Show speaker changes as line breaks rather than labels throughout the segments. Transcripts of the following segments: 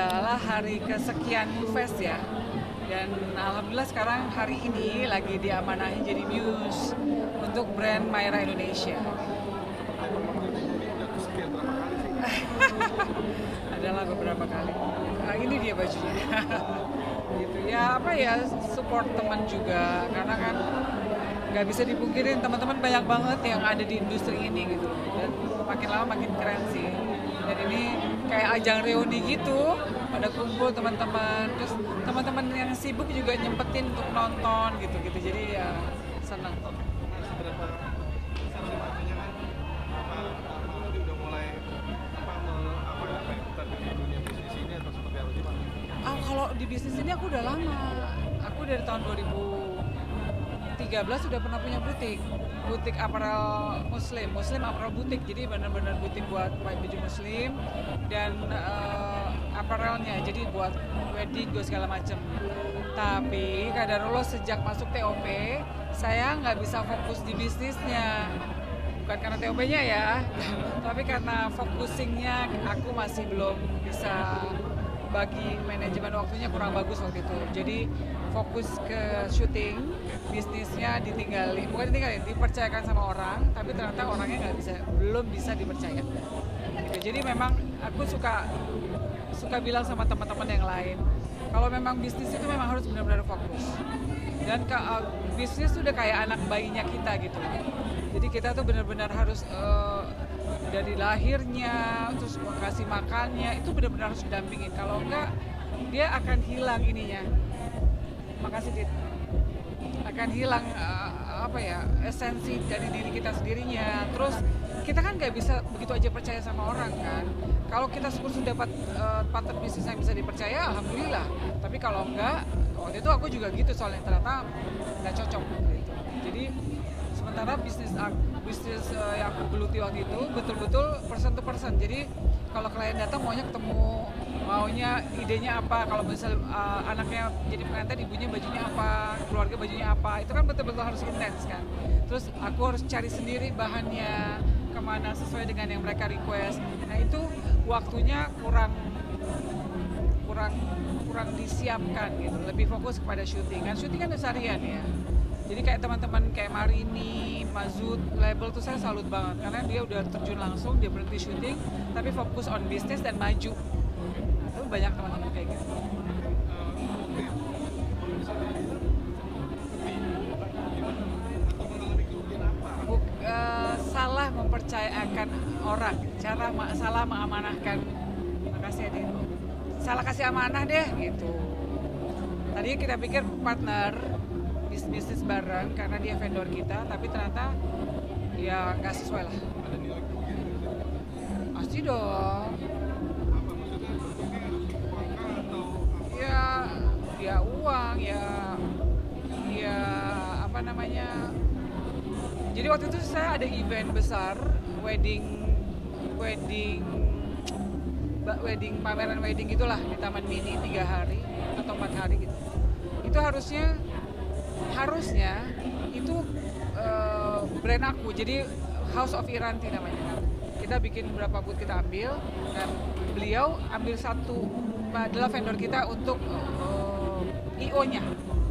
adalah hari kesekian Mufest ya. Dan alhamdulillah sekarang hari ini lagi diamanahin jadi Muse untuk brand Mayra Indonesia. Adalah beberapa kali. Nah, ini dia bajunya. Gitu ya, apa ya, support teman juga karena kan nggak bisa dipungkirin teman-teman banyak banget yang ada di industri ini gitu, dan makin lama makin keren sih. Dan ini kayak ajang reuni gitu, pada kumpul teman-teman, terus teman-teman yang sibuk juga nyempetin untuk nonton gitu-gitu, jadi ya senang.
Seberapa satisfaksinya kan Pak udah mulai ikutan di dunia bisnis ini atau seperti apa sih Pak?
Kalau di bisnis ini aku udah lama, aku dari tahun 2013 sudah pernah punya butik aparel muslim aparel butik, jadi benar-benar butik buat baju muslim dan aparelnya, jadi buat wedding gue segala macem. Tapi kadarullah sejak masuk TOP saya nggak bisa fokus di bisnisnya, bukan karena TOP-nya ya tapi karena focusingnya aku masih belum bisa, bagi manajemen waktunya kurang bagus waktu itu. Jadi fokus ke syuting, bisnisnya bukan ditinggalin, dipercayakan sama orang, tapi ternyata orangnya belum bisa dipercaya. Gitu. Jadi memang aku suka bilang sama teman-teman yang lain, kalau memang bisnis itu memang harus benar-benar fokus. Dan bisnis itu udah kayak anak bayinya kita gitu. Jadi kita tuh benar-benar harus dari lahirnya, terus kasih makannya, itu benar-benar harus didampingin. Kalau enggak, dia akan hilang ininya. Makasih Dit. Akan hilang esensi dari diri kita sendirinya. Terus kita kan nggak bisa begitu aja percaya sama orang kan. Kalau kita sudah dapat partner bisnis yang bisa dipercaya, alhamdulillah. Tapi kalau enggak, waktu itu aku juga gitu soalnya ternyata nggak cocok gitu. Jadi sementara bisnis yang aku geluti waktu itu betul-betul person to person. Jadi kalau klien datang maunya idenya apa, kalau misalnya anaknya jadi pengantin, ibunya bajunya apa, keluarga bajunya apa, itu kan betul-betul harus intens kan. Terus aku harus cari sendiri bahannya kemana sesuai dengan yang mereka request. Nah itu waktunya kurang disiapkan gitu, lebih fokus kepada syuting. Kan syuting kan seharian ya. Jadi kayak teman-teman kayak Marini, Mazut, label tuh saya salut banget karena dia udah terjun langsung, dia berhenti syuting tapi fokus on bisnis dan maju. Nah, itu banyak teman-teman kayak gitu. Salah mempercayakan orang, salah mengamanahkan. Makasih Adin. Salah kasih amanah deh gitu. Tadi kita pikir partner bisnis bareng karena dia vendor kita, tapi ternyata ya nggak sesuai lah.
Ada nilai kerugian gitu?
Pasti dong.
Apa maksudnya? Uangkah atau
Ya uang, ya apa namanya. Jadi waktu itu saya ada event besar, pameran wedding gitulah di Taman Mini 3 hari atau 4 hari gitu. Itu harusnya itu brand aku, jadi House of Iranti namanya. Kita bikin beberapa booth, kita ambil, dan beliau ambil satu adalah vendor kita untuk IO-nya.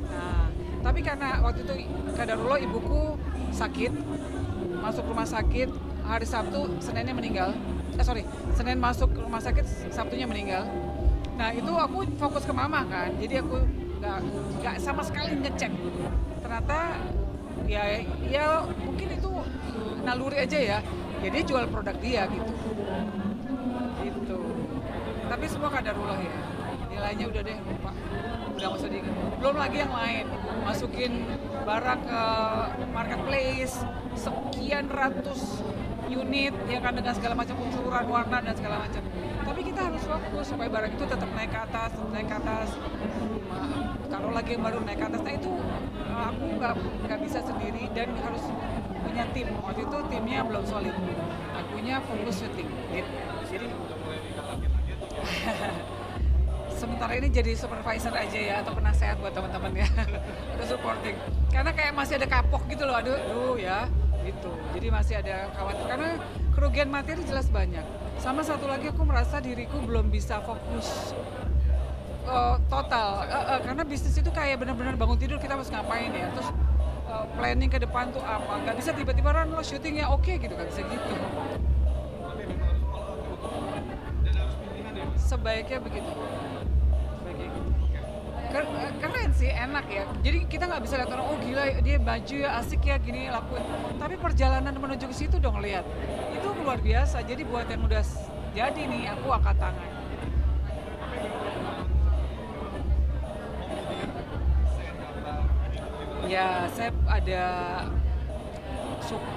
Nah, tapi karena waktu itu kadarullah ibuku sakit, masuk rumah sakit hari Sabtu, Seninnya meninggal. Senin masuk rumah sakit, Sabtunya meninggal. Nah itu aku fokus ke mama kan, jadi aku nggak sama sekali ngecek. Ternyata ya mungkin itu naluri aja ya dia jual produk dia gitu. Tapi semua kadarullah ya, nilainya udah deh lupa, udah nggak usah diingat. Belum lagi yang lain, masukin barang ke marketplace sekian ratus unit ya kan, dengan segala macam unsuran warna dan segala macam. Tapi kita harus fokus supaya barang itu tetap naik ke atas. Taruh lagi yang baru naik ke atas. Nah itu aku nggak bisa sendiri dan harus punya tim. Waktu itu timnya belum solid. Akunya fokus syuting. Gitu. Jadi sementara ini jadi supervisor aja ya, atau penasehat buat teman-teman ya. Atau supporting. Karena kayak masih ada kapok gitu loh, aduh ya gitu. Jadi masih ada khawatir karena kerugian materi jelas banyak. Sama satu lagi aku merasa diriku belum bisa fokus total. Karena bisnis itu kayak benar-benar bangun tidur kita harus ngapain ya, terus planning ke depan tuh apa, nggak bisa tiba-tiba Ran lo syutingnya oke gitu, nggak bisa gitu.
Berarti memang harus all out gitu. Dan harus pilihan ya.
Sebaiknya begitu. Sebaiknya gitu. Keren sih, enak ya. Jadi kita nggak bisa lihat orang, oh gila dia baju ya asik ya gini lakuin. Tapi perjalanan menuju ke situ dong lihat. Itu luar biasa. Jadi buat yang udah jadi nih, aku angkat tangan. Ya, saya ada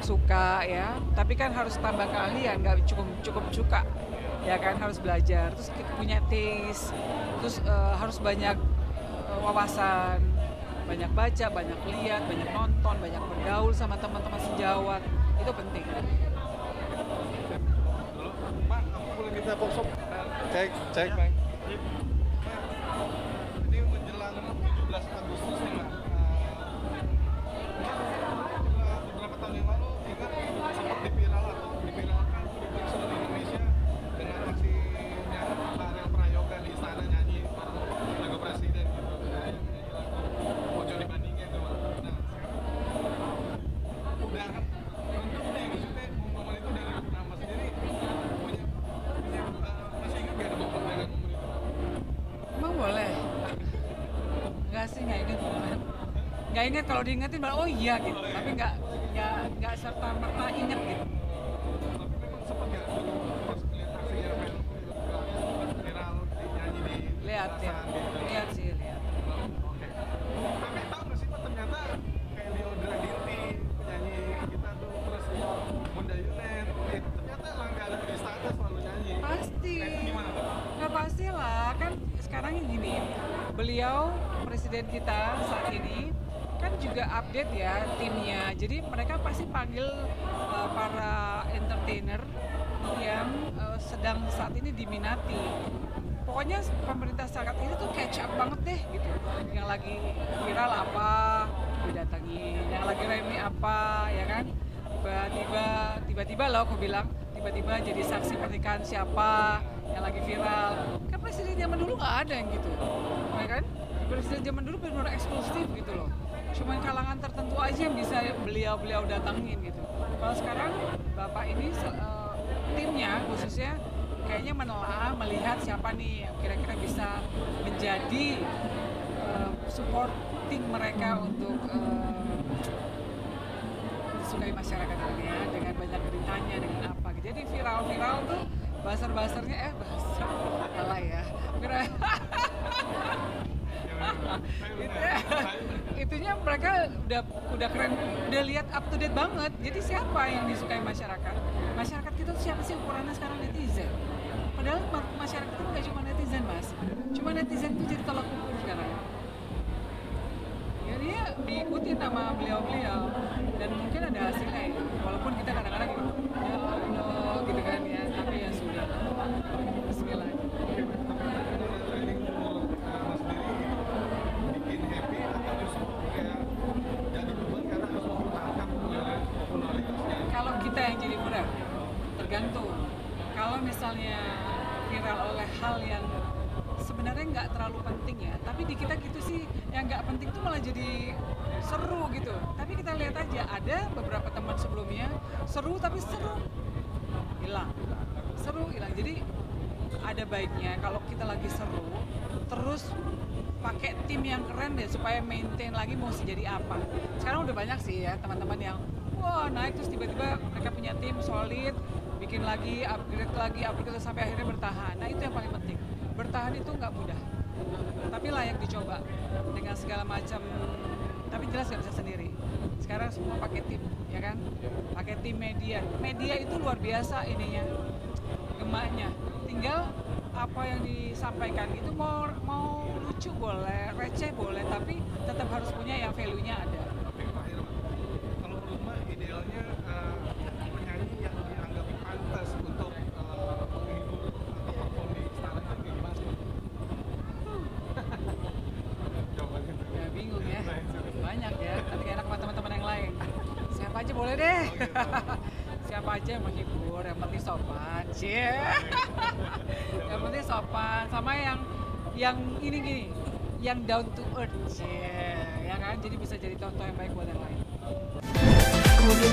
suka ya, tapi kan harus tambah keahlian, nggak cukup suka, ya kan harus belajar. Terus kita punya taste, terus harus banyak wawasan, banyak baca, banyak lihat, banyak nonton, banyak bergaul sama teman-teman sejawat, itu penting.
Pak, aku boleh minta workshop?
Cek, cek.
Ya. Ini menjelang 17 Agustus nih, Pak. Beberapa tahun yang lalu ingat sempat diviralkan di seluruh Indonesia dengan aksinya Pak Ariel Prayoga di istana nyanyi lagu presiden gitu. Ojo dibandingin tuh, Pak. Nah, udah untuk nih maksudnya momen itu dari nama sendiri punya masih ingat gak ada momen dengan momen itu?
Emang boleh? Enggak sih, nggak inget momen. Nggak inget, kalau diingetin malah oh iya gitu, tapi nggak serta merta inget gitu.
Tapi memang sempat nggak dulu pas lihat aksinya viral nyanyi di
Lihat ya,
petasan gitu.
lihat sih lihat.
Oke. Tapi tahu nggak sih Pak, ternyata kayak Leodra Dinti penyanyi kita tuh, terus Bunda Yunet, ternyata langkah ada di istana selalu nyanyi.
Pasti.
Nah, itu gimana tuh?
Nggak pasti lah, kan sekarang gini, beliau presiden kita saat ini kan juga update ya timnya, jadi mereka pasti panggil para entertainer yang sedang saat ini diminati. Pokoknya pemerintah saat ini tuh catch up banget deh gitu. Yang lagi viral apa didatengin, yang lagi rame apa ya kan. Tiba-tiba loh aku bilang, tiba-tiba jadi saksi pernikahan siapa yang lagi viral. Kan presiden zaman dulu nggak ada yang gitu, ya kan? Presiden zaman dulu benar-benar eksklusif gitu loh. Cuman kalangan tertentu aja yang bisa beliau datangin gitu. Kalau sekarang bapak ini timnya khususnya kayaknya menelaah, melihat siapa nih yang kira-kira bisa menjadi supporting mereka untuk disukai masyarakat dunia dengan banyak beritanya, dengan apa gitu. Jadi viral tuh buzzer-buzzernya salah ya. Itunya mereka udah keren, udah lihat up to date banget. Jadi siapa yang disukai masyarakat? Masyarakat kita tuh siapa sih ukurannya sekarang? Netizen. Padahal masyarakat itu nggak cuma netizen mas, cuma netizen itu jadi tolak ukur sekarang. Ya dia diikuti nama beliau dan mungkin ada hasilnya ya. Walaupun kita kadang-kadang gitu, ya Allah gitu kan ya, tapi ya sudah. Bismillah.
Bikin happy atau justru kayak jadi beban karena harus mempertahankan popularitasnya?
Kalau kita yang jadi viral, tergantung. Kalau misalnya viral oleh hal yang sebenarnya nggak terlalu penting ya, tapi di kita gitu sih, yang nggak penting tuh malah jadi seru gitu. Tapi kita lihat aja, ada beberapa teman sebelumnya seru tapi hilang. Jadi ada baiknya kalau kita lagi seru, terus pakai tim yang keren deh supaya maintain lagi mau jadi apa. Sekarang udah banyak sih ya teman-teman yang wah naik terus tiba-tiba mereka punya tim solid, bikin lagi, upgrade sampai akhirnya bertahan. Nah itu yang paling penting. Bertahan itu nggak mudah, tapi layak dicoba dengan segala macam. Tapi jelas nggak bisa sendiri. Sekarang semua pakai tim, ya kan? Pakai tim media. Media itu luar biasa ininya, gemaknya. Tinggal apa yang disampaikan itu mau lucu boleh, receh boleh, tapi tetap harus punya yang value-nya ada.
Oke Pak Irwan, kalau menurut Mbak idealnya penyanyi yang dianggap pantas untuk menghibur atau perform di istana itu kayak gimana sih? Jawabannya tuh.
Ya bingung ya, banyak ya, tapi enak sama teman-teman yang lain. Siapa aja boleh deh. Siapa apa aja yang menghibur, yang penting sopan, yang penting sopan, sama yang ini gini, yang down to earth, ya kan, jadi bisa jadi contoh yang baik buat yang lain.
Kemudian